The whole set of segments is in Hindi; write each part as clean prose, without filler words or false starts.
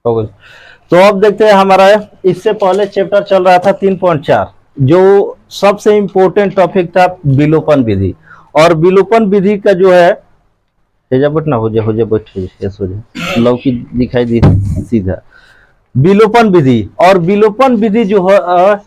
हो गई। तो अब देखते हैं हमारा इससे पहले चैप्टर चल रहा था 3.4, जो सबसे इम्पोर्टेंट टॉपिक था विलोपन विधि। और विलोपन विधि का जो है तेजाबट ना हो जाए बैठ यस हो जाए लौकी दिखाई दी सीधा। विलोपन विधि, और विलोपन विधि जो है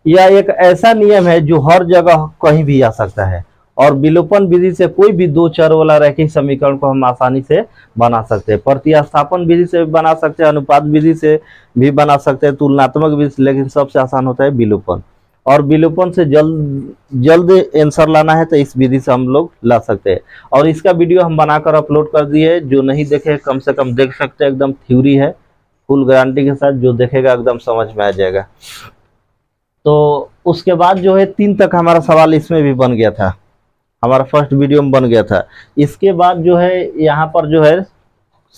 यह एक ऐसा नियम है जो हर जगह कहीं भी आ सकता है। और विलोपन विधि से कोई भी दो चर वाला रैखिक समीकरण को हम आसानी से बना सकते हैं। प्रतिस्थापन विधि से भी बना सकते हैं, अनुपात विधि से भी बना सकते हैं, तुलनात्मक विधि से, लेकिन सबसे आसान होता है विलोपन। और विलोपन से जल्द जल्द आंसर लाना है तो इस विधि से हम लोग ला सकते हैं। और इसका वीडियो हम बनाकर अपलोड कर दिए, जो नहीं देखे कम से कम देख सकते हैं। एकदम थ्योरी है, फुल गारंटी के साथ, जो देखेगा एकदम समझ में आ जाएगा। तो उसके बाद जो है 3 तक हमारा सवाल इसमें भी बन गया था, हमारा फर्स्ट वीडियो में बन गया था। इसके बाद जो है यहाँ पर जो है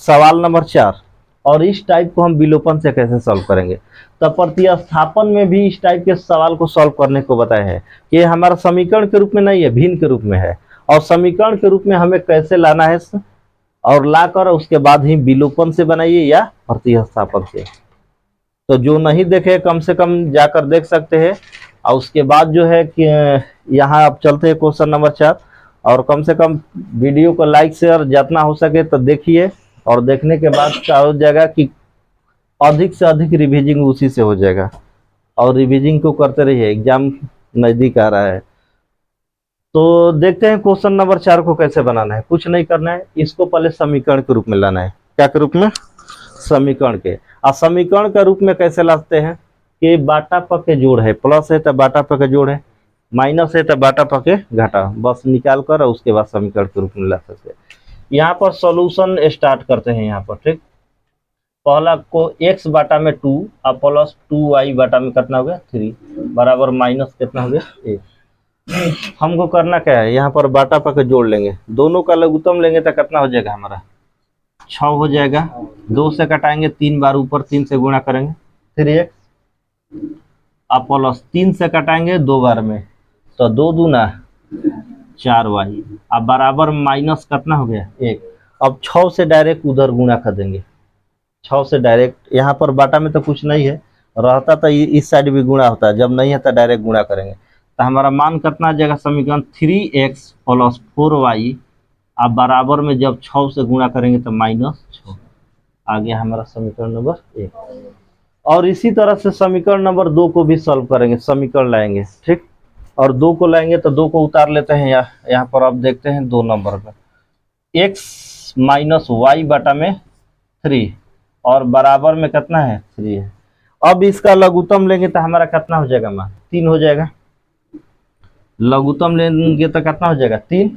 सवाल नंबर 4, और इस टाइप को हम विलोपन से कैसे सॉल्व करेंगे। तो प्रतिस्थापन में भी इस टाइप के सवाल को सॉल्व करने को बताया है कि हमारा समीकरण के रूप में नहीं है, भिन्न के रूप में है। और समीकरण के रूप में हमें कैसे लाना है, और लाकर उसके बाद ही विलोपन से बनाइए या प्रतिस्थापन से। तो जो नहीं देखे कम से कम जाकर देख सकते हैं। और उसके बाद जो है कि यहाँ आप चलते हैं क्वेश्चन नंबर 4, और कम से कम वीडियो को लाइक शेयर जितना हो सके तो देखिए। और देखने के बाद क्या हो जाएगा कि अधिक से अधिक रिवीजिंग उसी से हो जाएगा, और रिवीजिंग को करते रहिए, एग्जाम नज़दीक आ रहा है। तो देखते हैं क्वेश्चन नंबर 4 को कैसे बनाना है। कुछ नहीं करना है, इसको पहले समीकरण के रूप में लाना है। क्या के रूप में? समीकरण के। और समीकरण के रूप में कैसे लाते हैं कि बाटा प के जोड़ है, प्लस है तो बाटा प के जोड़ है, माइनस है तो बाटा प के घाटा, बस निकाल कर उसके बाद समीकरण के रूप में ला सकते हैं। यहाँ पर सॉल्यूशन स्टार्ट करते हैं। यहाँ पर ठीक, पहला को x बाटा में 2 और प्लस 2y बाटा में कितना हो गया 3 बराबर माइनस कितना हो गया 1। हमको करना क्या है, यहाँ पर बाटा प के जोड़ लेंगे, दोनों का लघुत्तम लेंगे तो कितना हो जाएगा हमारा 6 हो जाएगा। 2 से कटाएंगे 3 बार, ऊपर 3 से गुणा करेंगे 3x, अब प्लस 3 से कटाएंगे 2 बार में, तो 2 दूना 4y, अब बराबर माइनस कितना हो गया 1। अब 6 से डायरेक्ट उधर गुणा कर देंगे, 6 से डायरेक्ट, यहाँ पर बाटा में तो कुछ नहीं है, रहता तो इस साइड भी गुणा होता है, जब नहीं है तो डायरेक्ट गुणा करेंगे। तो हमारा मान कितना आ जाएगा समीकरण 3x प्लस 4y, अब बराबर में जब 6 से गुणा करेंगे तो -6 आ गया हमारा समीकरण नंबर 1। और इसी तरह से समीकरण नंबर 2 को भी सॉल्व करेंगे, समीकरण लाएंगे ठीक। और 2 को लाएंगे तो 2 को उतार लेते हैं, यहाँ पर आप देखते हैं 2 नंबर में x माइनस वाई बटा में 3 और बराबर में कितना है 3 है। अब इसका लघुत्तम लेंगे तो हमारा कितना हो जाएगा मान 3 हो जाएगा, लघुत्तम लेंगे तो कितना हो जाएगा 3,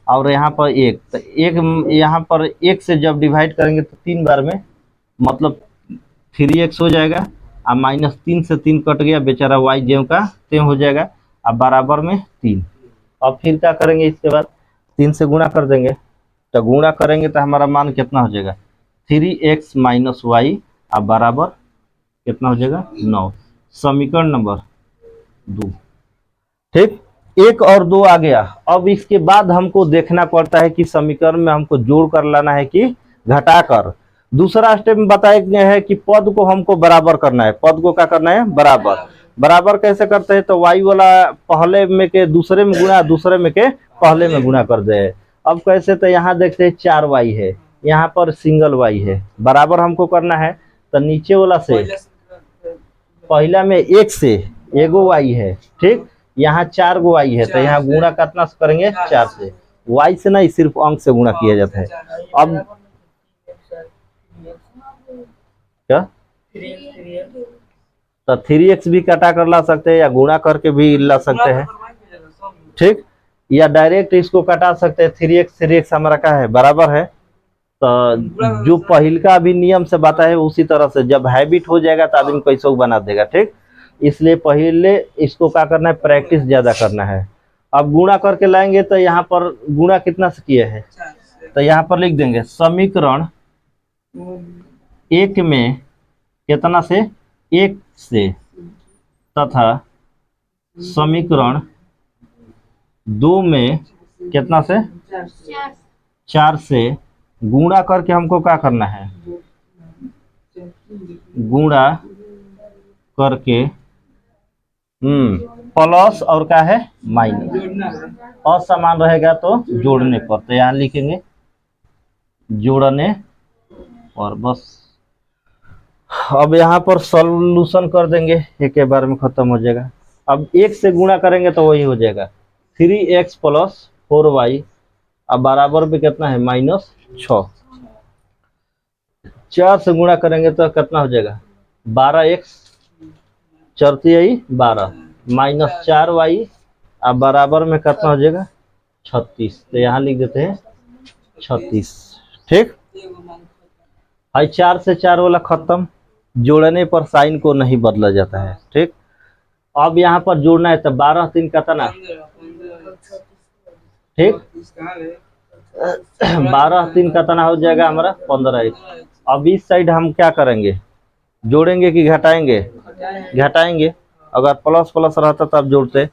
और यहाँ पर 1, तो 1 यहाँ पर 1 से जब डिवाइड करेंगे तो 3 बार में मतलब 3x हो जाएगा, अब -3 से 3 कट गया, बेचारा y ज्यों का त्यों हो जाएगा, अब बराबर में 3। अब फिर क्या करेंगे, इसके बाद 3 से गुणा कर देंगे, तो गुणा करेंगे तो हमारा मान कितना हो जाएगा 3x माइनस वाई, अब बराबर कितना हो जाएगा 9, समीकरण नंबर 2 ठीक। 1 और 2 आ गया। अब इसके बाद हमको देखना पड़ता है कि समीकरण में हमको जोड़ कर लाना है कि घटाकर। दूसरा स्टेप में बताया गया है कि पद को हमको बराबर करना है, पद को क्या करना है बराबर। बराबर कैसे करते हैं, तो y वाला पहले में के दूसरे में गुणा, दूसरे में के पहले में गुणा कर दे। अब कैसे, तो यहाँ देखते हैं 4y है, यहाँ पर सिंगल y है, बराबर हमको करना है तो नीचे वाला से पहला में 1 से एगो y है ठीक, यहाँ 4 गो y है, तो यहाँ गुणा कितना से करेंगे 4 से, y से नहीं सिर्फ अंक से गुणा किया जाता है। अब क्या तो 3x भी कटा कर ला सकते हैं या गुणा करके भी ला सकते हैं ठीक, या डायरेक्ट इसको कटा सकते हैं। 3x हमारा क्या है बराबर है, तो जो पहल का भी नियम से बात है उसी तरह से जब हैबिट हो जाएगा तो आदमी कैसे बना देगा ठीक। इसलिए पहले इसको क्या करना है, प्रैक्टिस ज्यादा करना है। अब गुणा करके लाएंगे तो यहाँ पर गुणा कितना से किए हैं, तो यहाँ पर लिख देंगे समीकरण 1 में कितना से 1 से तथा समीकरण 2 में कितना से 4 से गुणा करके हमको क्या करना है गुणा करके प्लस और क्या है माइनस, असमान रहेगा तो जोड़ने पर, तो यहाँ लिखेंगे जोड़ने और बस। अब यहाँ पर सॉल्यूशन कर देंगे, एक के बार में खत्म हो जाएगा। अब एक से गुणा करेंगे तो वही हो जाएगा 3x प्लस 4y, अब बराबर में कितना है -6। 4 से गुणा करेंगे तो कितना हो जाएगा 12x, चौथी आई 12 -4y, अब बराबर में कितना हो जाएगा 36, तो यहाँ लिख देते हैं 36। ठीक, भाई 4 से 4 वाला खत्म, जोड़ने पर साइन को नहीं बदला जाता है। ठीक, अब यहाँ पर जोड़ना है तो 12 3 कितना, ठीक 12 3 कितना हो जाएगा हमारा 15। अब इस साइड हम क्या करेंगे, जोड़ेंगे कि घटाएंगे, घटाएंगे। अगर प्लस प्लस रहता तब जोड़ते,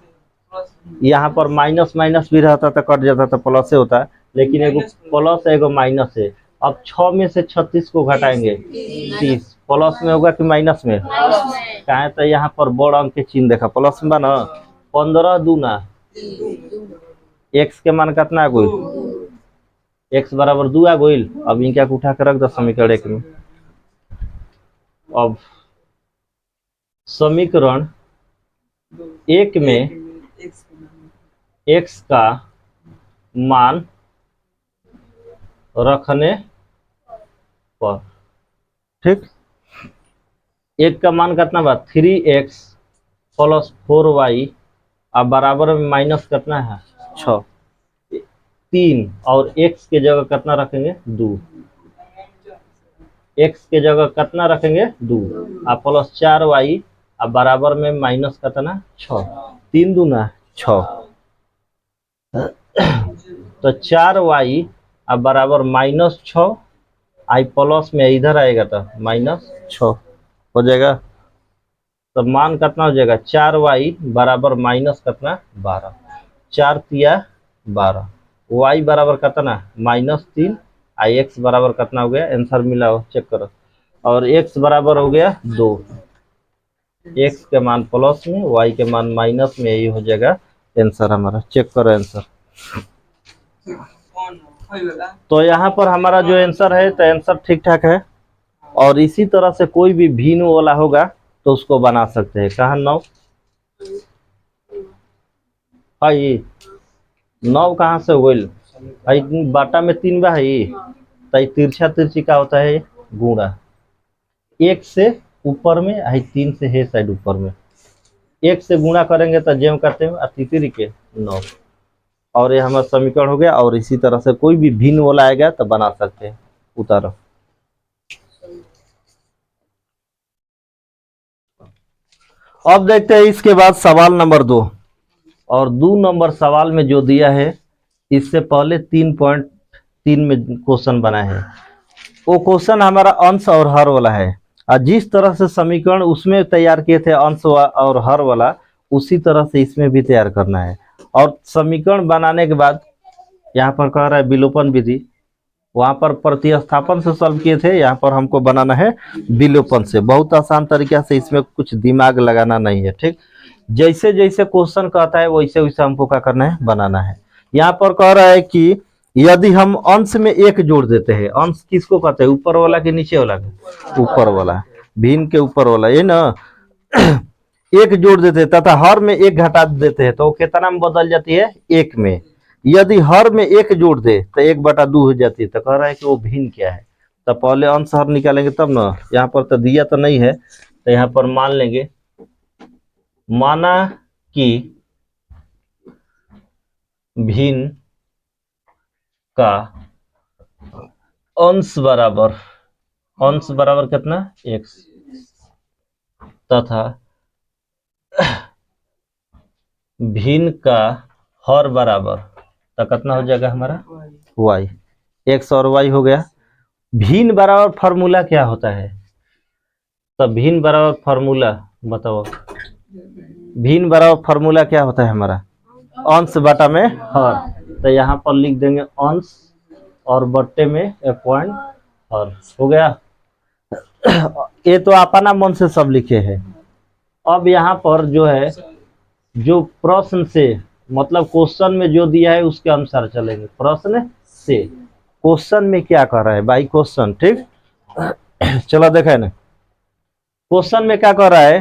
यहाँ पर माइनस माइनस भी रहता तो कट जाता, तो प्लस से होता है, लेकिन एगो प्लस है एगो माइनस है। अब 6 में से 36 को घटाएंगे 30, प्लस में होगा कि माइनस में, कहे तो यहाँ पर बड़ अंक के चिन्ह देखा प्लस में ना, 15 दूना एक्स के मान कितना है कोई, एक्स बराबर 2 आ गई। अब इनका उठा के रख दो समीकरण 1 में। अब समीकरण 1 में x का मान रखने पर, ठीक, 1 का मान कितना बा 3x प्लस 4y, अब बराबर में माइनस कितना है 6, 3 और x के जगह कितना रखेंगे 2, x के जगह कितना रखेंगे 2, अब प्लस 4y, अब बराबर में माइनस कितना 6, 3 दूना 6, तो 4y अब बराबर -6, आई प्लस में इधर आएगा तो -6 हो जाएगा। तो मान कितना हो जाएगा 4y बराबर माइनस कितना 12, 4 तिया 12, y बराबर कितना -3, आई x बराबर कितना हो गया, आंसर मिला हो चेक करो, और x बराबर हो गया 2, x के मान प्लस में y के मान माइनस में, यही हो जाएगा आंसर हमारा। चेक करो आंसर। तो यहाँ पर हमारा जो आंसर है तो आंसर ठीक ठाक है, और इसी तरह से कोई भी भिन्न वाला होगा तो उसको बना सकते हैं। कहा 9, भाई 9 कहाँ से होल भाई, बाटा में 3 बा है, तो तिरछा तिरछी का होता है गुणा, 1 से ऊपर में आई 3 से है साइड ऊपर में, 1 से गुणा करेंगे तो जेम करते हैं अतिथि के 9, और ये हमारा समीकरण हो गया। और इसी तरह से कोई भी भिन्न वाला आएगा तो बना सकते हैं। उतारो। अब देखते हैं इसके बाद सवाल नंबर 2, और 2 नंबर सवाल में जो दिया है, इससे पहले 3.3 में क्वेश्चन बना है, वो क्वेश्चन हमारा अंश और हर वाला है, और जिस तरह से समीकरण उसमें तैयार किए थे अंश और हर वाला, उसी तरह से इसमें भी तैयार करना है। और समीकरण बनाने के बाद यहाँ पर कह रहा है विलोपन विधि, वहां पर प्रतिस्थापन से सॉल्व किए थे, यहाँ पर हमको बनाना है विलोपन से। बहुत आसान तरीका से, इसमें कुछ दिमाग लगाना नहीं है। ठीक, जैसे जैसे क्वेश्चन कहता है वैसे वैसे हमको क्या करना है, बनाना है। यहाँ पर कह रहा है कि यदि हम अंश में 1 जोड़ देते हैं, अंश किसको कहते हैं, ऊपर वाला के नीचे वाला के, ऊपर वाला, भिन्न के ऊपर वाला, ये ना 1 जोड़ देते हैं तथा हर में 1 घटा देते हैं, तो कितना में बदल जाती है 1 में। यदि हर में 1 जोड़ दे तो 1/2 हो जाती है। तो कह रहा है कि वो भिन्न क्या है, तो पहले अंश हर निकालेंगे तब ना। यहाँ पर तो दिया तो नहीं है, तो यहाँ पर मान लेंगे, माना कि भिन्न का अंश बराबर कितना x, तथा भिन्न का हर बराबर तो कितना हो जाएगा हमारा y, x और y हो गया। भिन्न बराबर फार्मूला क्या होता है, तो भिन्न बराबर फार्मूला बताओ, भिन्न बराबर फार्मूला क्या होता है हमारा, अंश बटा में हर। तो यहाँ पर लिख देंगे अंश और बट्टे में 1 पॉइंट हर, हो गया। ये तो अपना मन से सब लिखे हैं। अब यहाँ पर जो है, जो प्रश्न से मतलब क्वेश्चन में जो दिया है उसके अनुसार चलेंगे। प्रश्न से क्वेश्चन में क्या कर रहा है भाई, क्वेश्चन, ठीक। चलो देखे ना, क्वेश्चन में क्या कर रहा है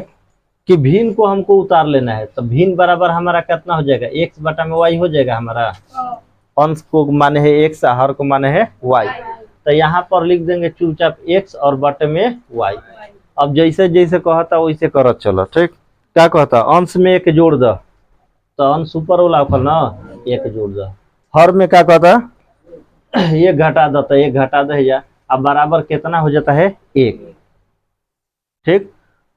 कि भिन्न को हमको उतार लेना है। तो भिन्न बराबर हमारा कितना हो जाएगा, x बटा में y हो जाएगा हमारा। अंश को माने है x, हर को माने है y। तो यहाँ पर लिख देंगे चुपचाप x और बटे में y। अब जैसे जैसे कहता वैसे करत चलो, ठीक। क्या कहता, अंश में एक जोड़ दो, तो अंश ऊपर वाला पर ना एक जोड़ दो। हर में क्या कहता, एक घटा दो, तो एक घटा दे जा। अब बराबर कितना हो जाता है, एक, ठीक।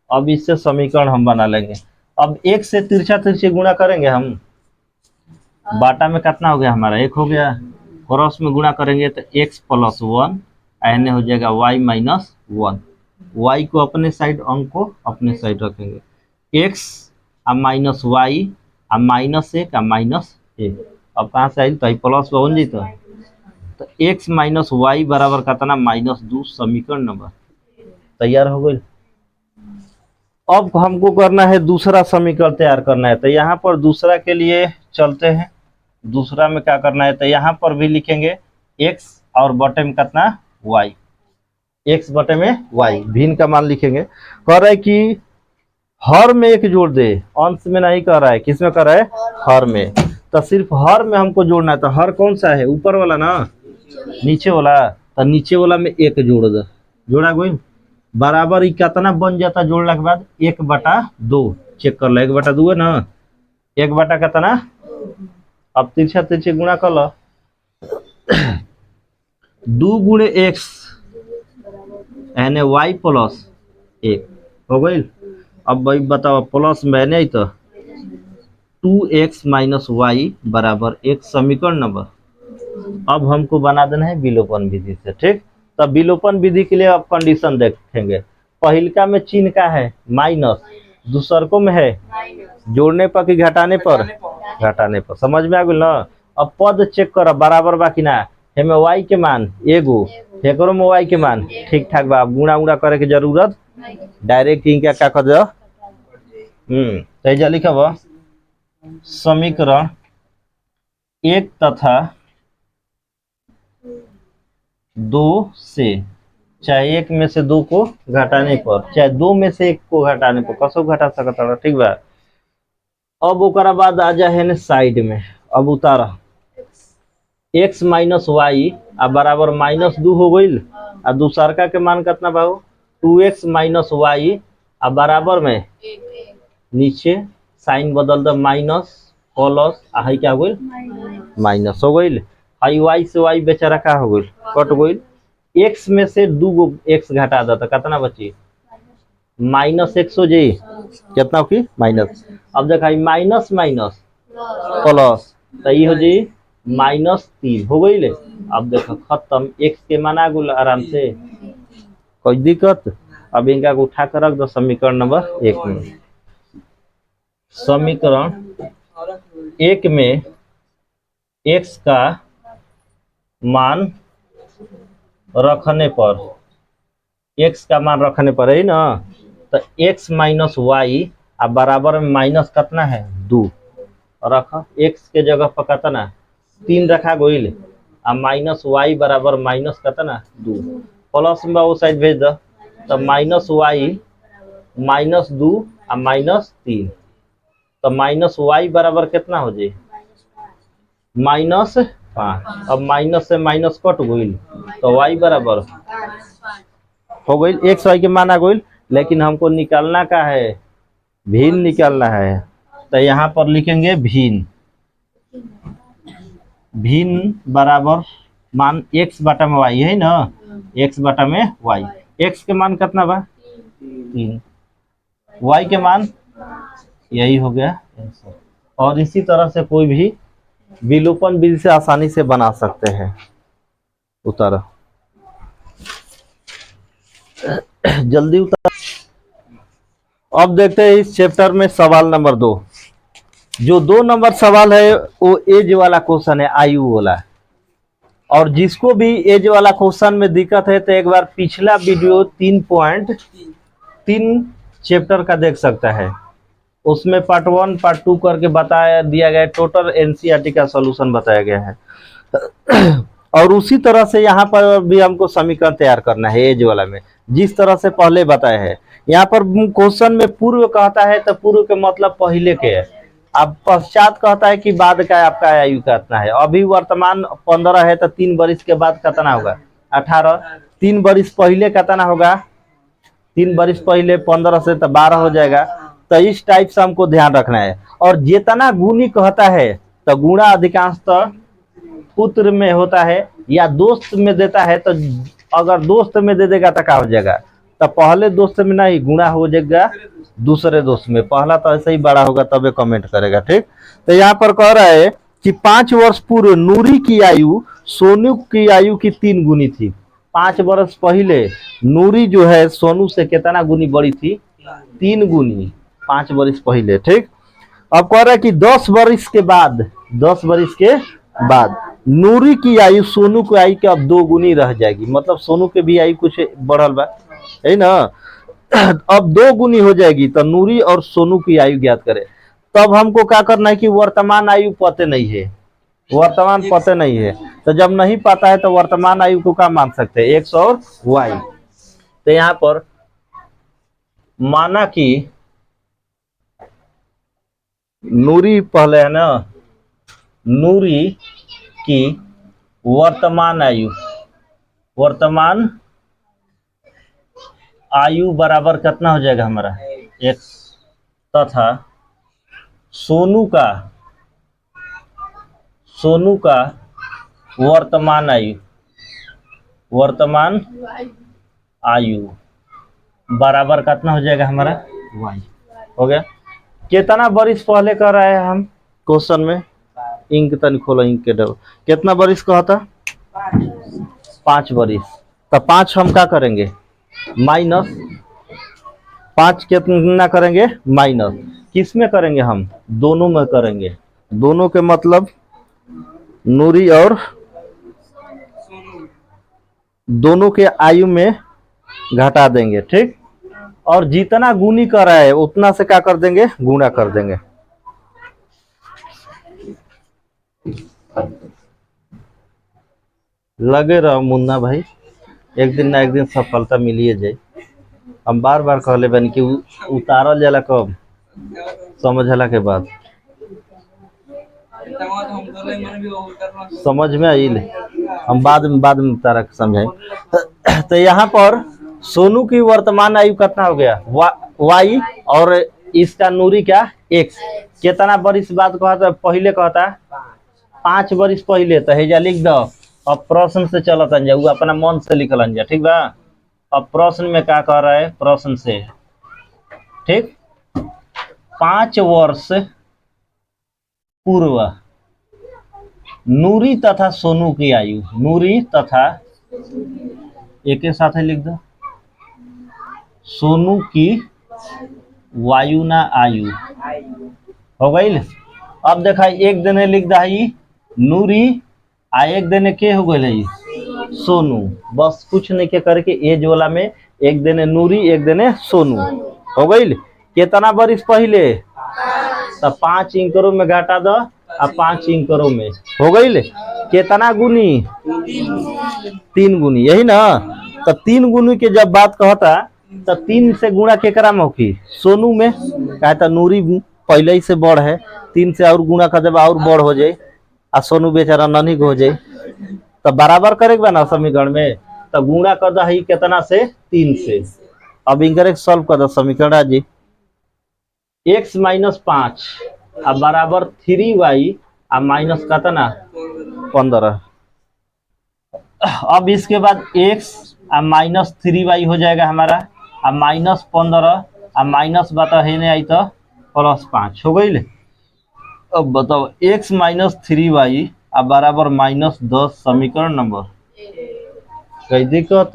अब इससे समीकरण हम बना लेंगे। अब एक से तिरछा तिरछी गुणा करेंगे हम, बाटा में कितना हो गया हमारा, एक हो गया। क्रॉस में गुणा करेंगे तो x प्लस 1, एन हो जाएगा y माइनस 1। y को अपने साइड, अंक को अपने साइड रखेंगे। x आ माइनस y आ माइनस 1 आ माइनस 1। अब कहाँ से आई, तो प्लस बन जी। तो x माइनस वाई बराबर कितना, -2। समीकरण नंबर तैयार हो गई। अब हमको करना है दूसरा समीकरण तैयार करना है। तो यहाँ पर दूसरा के लिए चलते हैं। दूसरा में क्या करना है, तो यहाँ पर भी लिखेंगे x और बटे में कितना, y। x बटे में y, भिन्न का मान लिखेंगे। कह रहा है कि हर में एक जोड़ दे, अंश में नहीं कह रहा है, किस में कह रहा है, हर में। तो सिर्फ हर में हमको जोड़ना है। तो हर कौन सा है, ऊपर वाला ना नीचे वाला। तो नीचे वाला में एक जोड़ दो, जोड़ा कोई बराबर ही कितना बन जाता जोड़ने के बाद, 1/2। चेक कर लो, 1/2 है ना, 1 बटा कितना। अब तिरछा तिरछी गुणा कर लो, 2 गुणे x यानी y प्लस 1 हो गई। अब भाई बताओ, प्लस में नहीं तो 2x माइनस वाई बराबर 1। समीकरण नंबर। अब हमको बना देना है विलोपन विधि से, ठीक। तब विलोपन विधि के लिए अब कंडीशन देखेंगे। पहिलका में चिन्ह का है माइनस, दूसरको में है जोड़ने पर कि घटाने पर, घटाने पर। समझ में आ गई ना। अब पद चेक कर बराबर बाकी ना, हेमे y के मान एगो, एकरो में y के मान ठीक ठाक बा। गुणा उड़ा करे के जरूरत, डायरेक्ट इनका क्या कर दो, तेजा लिखब समीकरण 1 तथा 2 से, चाहे 1 में से 2 को घटाने पर, चाहे 2 में से 1 को घटाने पर, कसो घटा सकता, ठीक बा। अब ओकरा बाद आ जाए ने साइड में, अब उतारा x माइनस वाई आ बराबर -2 हो गई। आ दूसरका के मान कितना बाबू, 2x माइनस वाई आ बराबर में नीचे साइन बदल दो, माइनस प्लस आ है क्या हो गई, माइनस हो गई। आई y से y बेचारा का हो गई, कट गई। x में से 2 गो x घटा दो तो कितना बची, -x हो जाई, कितना की माइनस। अब देखा माइनस माइनस प्लस, तो ये हो जाई -3 हो गई ले। अब देखो खत्म, x के माना गुल आराम से, कोई दिक्कत। अब इनका उठा कर रख दो समीकरण नंबर 1 में। समीकरण 1 में x का मान रखने पर, x का मान रखने पर है ना, तो x माइनस वाई आ बराबर में माइनस कितना है 2 रख, x के जगह पर कितना 3 रखा गोइल, आ माइनस वाई बराबर माइनस कितना 2, प्लस में वो साइड भेज दो। तो माइनस वाई -2 आ -3, तो माइनस वाई बराबर कितना हो जाए, -5। अब माइनस से माइनस कट गई, तो y बराबर हो गई, x y के माना गई। लेकिन हमको निकालना का है, भिन्न निकालना है। तो यहाँ पर लिखेंगे भिन्न, भिन्न बराबर मान x बटा में y है ना, x बटा में y। x के मान कितना बा 3, y के मान यही हो गया आंसर। और इसी तरह से कोई भी विलोपन विधि से आसानी से बना सकते हैं। उतार जल्दी उतार। अब देखते हैं इस चैप्टर में सवाल नंबर 2। जो 2 नंबर सवाल है वो एज वाला क्वेश्चन है, आयु वाला। और जिसको भी एज वाला क्वेश्चन में दिक्कत है तो एक बार पिछला वीडियो 3.3 चैप्टर का देख सकता है, उसमें पार्ट 1 पार्ट 2 करके बताया दिया गया, टोटल एनसीईआरटी का सॉल्यूशन बताया गया है। और उसी तरह से यहाँ पर भी हमको समीकरण तैयार करना है एज वाला में, जिस तरह से पहले बताया है। यहाँ पर क्वेश्चन में पूर्व कहता है तो पूर्व के मतलब पहले के है, अब पश्चात कहता है कि बाद का आपका आयु कितना है। अभी वर्तमान 15 है तो 3 वर्ष के बाद कितना होगा 18, 3 वर्ष पहले कितना होगा 3 वर्ष पहले 15 से तो 12 हो जाएगा। तो इस टाइप से हमको ध्यान रखना है। और जितना गुणी कहता है तो गुणा अधिकांशतः पुत्र में होता है या दोस्त में देता है, तो अगर दोस्त में दे देगा तो क्या हो जाएगा, तो पहले दोस्त में नहीं गुणा हो जाएगा दूसरे दोस्त में, पहला तो ऐसे ही बड़ा होगा तबे कमेंट करेगा। ठीक, तो यहाँ पर कह रहा है कि 5 वर्ष पूर्व नूरी की आयु सोनू की आयु की 3 गुनी थी। 5 वर्ष पहले नूरी जो है सोनू से कितना गुनी बड़ी थी, 3 गुनी 5 वर्ष पहले। ठीक, अब कह रहा है कि 10 वर्ष के बाद, 10 वर्ष के बाद नूरी की आयु सोनू की आयु के अब 2 गुनी रह जाएगी, मतलब सोनू के भी आयु कुछ बढ़ल बा, है ना। अब 2 गुनी हो जाएगी तो नूरी और सोनू की आयु ज्ञात करें। तब हमको क्या करना है कि वर्तमान आयु पते नहीं है, वर्तमान पते नहीं है, तो जब नहीं पता है तो वर्तमान आयु को क्या मान सकते हैं, एक्स और वाई। तो यहाँ पर माना कि नूरी पहले है ना, नूरी की वर्तमान आयु, वर्तमान आयु बराबर कितना हो जाएगा हमारा एक्स, तथा सोनू का वर्तमान आयु, वर्तमान आयु बराबर कितना हो जाएगा हमारा वाई। हो गया। कितना बरिस पहले कर रहे हैं हम क्वेश्चन में, इंक तन खोलो, इंक के डब कितना बरिस कहा था 5 बरिस। तो 5 हम क्या करेंगे माइनस, 5 कितना करेंगे माइनस, किस में करेंगे हम, दोनों में करेंगे, दोनों के मतलब नूरी और दोनों के आयु में घटा देंगे। ठीक, और जितना गुनी कर रहा है उतना से क्या कर देंगे गुणा कर देंगे। लगे रहो मुन्ना भाई, एक दिन ना एक दिन सफलता मिलिए जाए। हम बार बार कहले बन कि उतारल जाला कब, समझला के बाद, समझ में आइल, हम बाद में तारा समझाए। तो यहाँ पर सोनू की वर्तमान आयु कितना हो गया वाई, और इसका नूरी क्या एक्स। कितना बरिस बाद कहता, पहले कहता 5 बरिस पहले, तो हेजा लिख दो। अब प्रश्न से चलत जा, वो अपना मन से लिखल जा, ठीक बा। अब प्रश्न में क्या कह रहा है, प्रश्न से ठीक 5 वर्ष पूर्व नूरी तथा सोनू की आयु, नूरी तथा एक के साथ है लिख दो, सोनू की वायु ना आयु हो गई। अब देखा एक दिन लिख दा नूरी आ एक दिन के हो गई सोनू, बस कुछ नहीं के करके एज वाला में एक दिन नूरी एक दिन सोनू हो गई। कितना बरिस पहले, तो 5 इंकरों में घटा दो, अब 5 इंकरों में हो गई। कितना गुनी 3 गुनी, यही ना। तो 3 गुनी के जब बात कहता तो 3 से गुणा केकरा में होगी सोनू में, कहा था नूरी पहले ही से बड़ है, 3 से और गुणा कर जब और बड़ हो जाए, आ सोनू बेचारा ननिक हो जाए, तो बराबर करेगा ना समीकरण में, तो गुणा कर दा ही कितना से 3 से। अब इनकरेक्ट सॉल्व कर दो समीकरण जी, x माइनस 5 अब बराबर 3y अब माइनस कितना 15। अब इसके बाद x अब माइनस 3y हो जाएगा हमारा, अब माइनस 15 अब माइनस बता है नहीं आई तो प्लस 5 हो गई। अब बताओ x माइनस 3y अब बराबर माइनस 10, समीकरण नंबर कई दिक्कत,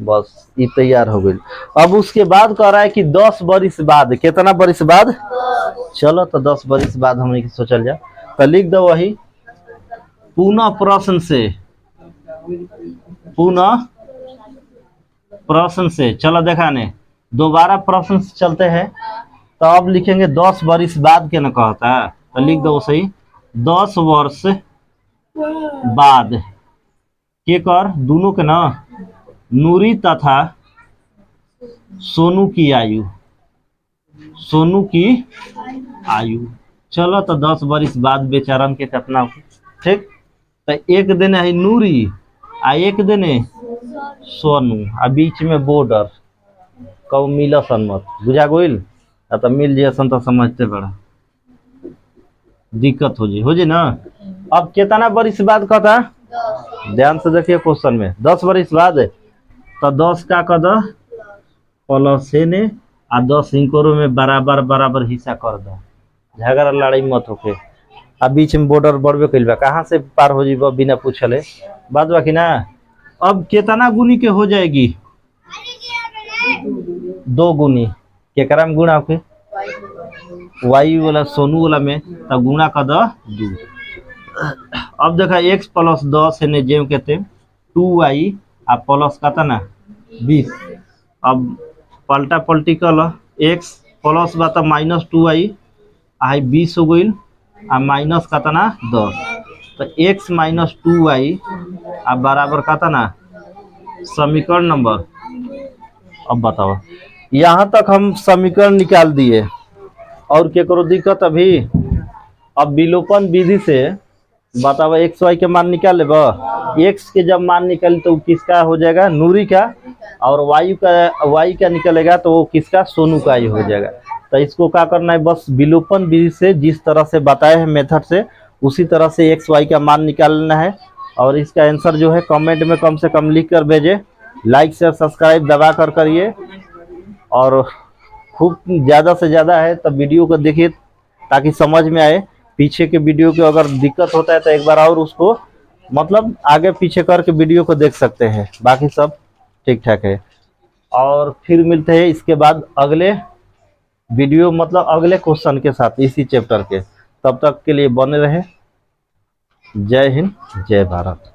बस ये तैयार हो गई। अब उसके बाद कह रहा है कि 10 बरिस बाद, कितना बरिस बाद, चलो तो 10 बरिस बाद हम सोचल जा, तो लिख दो वही पुनः प्रश्न से, पुनः प्रश्न से। चलो देखाने दोबारा प्रश्न से चलते हैं। तो अब लिखेंगे 10 वर्ष बाद के न कहता है, तो लिख दो सही 10 वर्ष बाद के कर दोनों के ना नूरी तथा सोनू की आयु, सोनू की आयु। चलो तो 10 वर्ष बाद बेचारन के कितना हो, ठीक। तो एक दिन है नूरी आ एक दिन है सोनू आ बीच में बॉर्डर कब मिल मत बुझा गोइल। तो मिल जैसन तो समझते बड़ा दिक्कत हो जी ना। अब कितना वर्ष बाद कहता, ध्यान से देखिए क्वेश्चन में 10 वर्ष बाद है, तो 10 का कद प्लस ने आ 10 इंकोरो में बराबर बराबर हिस्सा कर दो, झगड़ा लड़ाई मत होके। आ बीच में बॉर्डर बढ़बे कैल बा, कहाँ से पार हो जीबो बिना पूछले बात बा कि ना। अब कितना गुनी के हो जाएगी, 2 गुनी केकरा में गुणा होके वाई वाला सोनू वाला में, तब गुणा का 2। अब देखा x प्लस 10 है ने जेम कहते 2y आ प्लस कहता ना 20। अब पलटा पलटी कल x प्लस बा तो माइनस 2y आई 20 हो गई आ माइनस कहता ना 10। तो x माइनस 2y आ बराबर कहता ना समीकरण नंबर। अब बताओ यहाँ तक हम समीकरण निकाल दिए और क्या करो दिक्कत अभी। अब विलोपन विधि से बताओ एक्स वाई के मान निकाल ले, एक्स के जब मान निकले तो किसका हो जाएगा नूरी का, और वाई का निकलेगा तो वो किसका सोनू का ही हो जाएगा। तो इसको क्या करना है, बस विलोपन विधि से जिस तरह से बताए हैं मेथड से उसी तरह से एक्स वाई का मान निकालना है। और इसका आंसर जो है कमेंट में कम से कम लिख कर भेजे, लाइक शेयर सब्सक्राइब दबा कर करिए, और खूब ज़्यादा से ज़्यादा है तो वीडियो को देखिए ताकि समझ में आए। पीछे के वीडियो के अगर दिक्कत होता है तो एक बार और उसको मतलब आगे पीछे करके वीडियो को देख सकते हैं, बाकी सब ठीक ठाक है। और फिर मिलते हैं इसके बाद अगले वीडियो मतलब अगले क्वेश्चन के साथ इसी चैप्टर के। तब तक के लिए बने रहे। जय हिंद जय भारत।